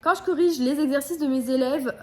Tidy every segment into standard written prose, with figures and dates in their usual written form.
Quand je corrige les exercices de mes élèves,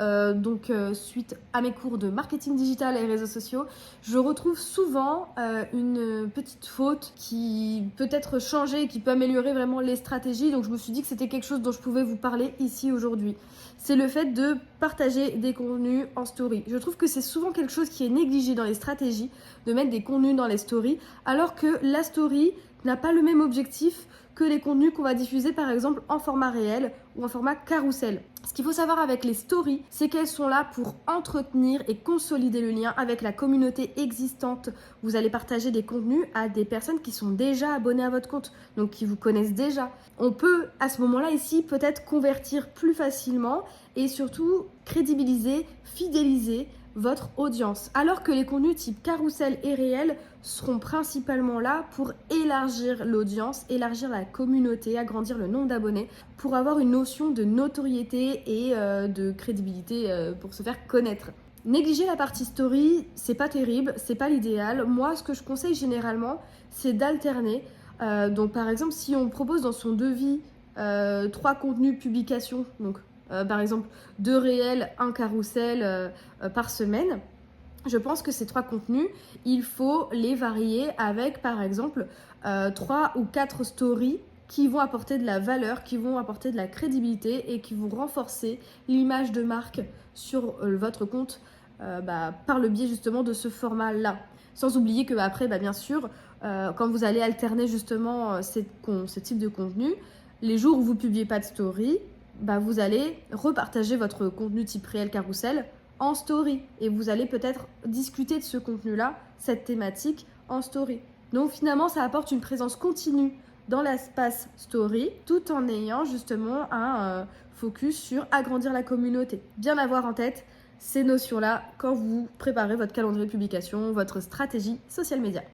suite à mes cours de marketing digital et réseaux sociaux, je retrouve souvent une petite faute qui peut être changée et qui peut améliorer vraiment les stratégies. Donc je me suis dit que c'était quelque chose dont je pouvais vous parler ici aujourd'hui. C'est le fait de partager des contenus en story. Je trouve que c'est souvent quelque chose qui est négligé dans les stratégies, de mettre des contenus dans les stories, alors que la story n'a pas le même objectif que les contenus qu'on va diffuser par exemple en format réel ou en format carrousel. Ce qu'il faut savoir avec les stories, c'est qu'elles sont là pour entretenir et consolider le lien avec la communauté existante. Vous allez partager des contenus à des personnes qui sont déjà abonnées à votre compte, donc qui vous connaissent déjà. On peut à ce moment-là ici peut-être convertir plus facilement et surtout crédibiliser, fidéliser votre audience. Alors que les contenus type carrousel et réel seront principalement là pour élargir l'audience, élargir la communauté, agrandir le nombre d'abonnés, pour avoir une notion de notoriété et de crédibilité pour se faire connaître. Négliger la partie story, c'est pas terrible, c'est pas l'idéal. Moi, ce que je conseille généralement, c'est d'alterner. Donc par exemple, si on propose dans son devis 3 contenus publications, donc par exemple 2 réels, 1 carrousel par semaine, je pense que ces 3 contenus, il faut les varier avec par exemple 3 ou 4 stories qui vont apporter de la valeur, qui vont apporter de la crédibilité et qui vont renforcer l'image de marque sur votre compte par le biais justement de ce format-là. Sans oublier que après, bien sûr, quand vous allez alterner justement ce type de contenu, les jours où vous ne publiez pas de story, vous allez repartager votre contenu type réel carrousel en story et vous allez peut-être discuter de ce contenu-là, cette thématique en story. Donc finalement, ça apporte une présence continue dans l'espace story tout en ayant justement un focus sur agrandir la communauté. Bien avoir en tête ces notions-là quand vous préparez votre calendrier de publication, votre stratégie social media.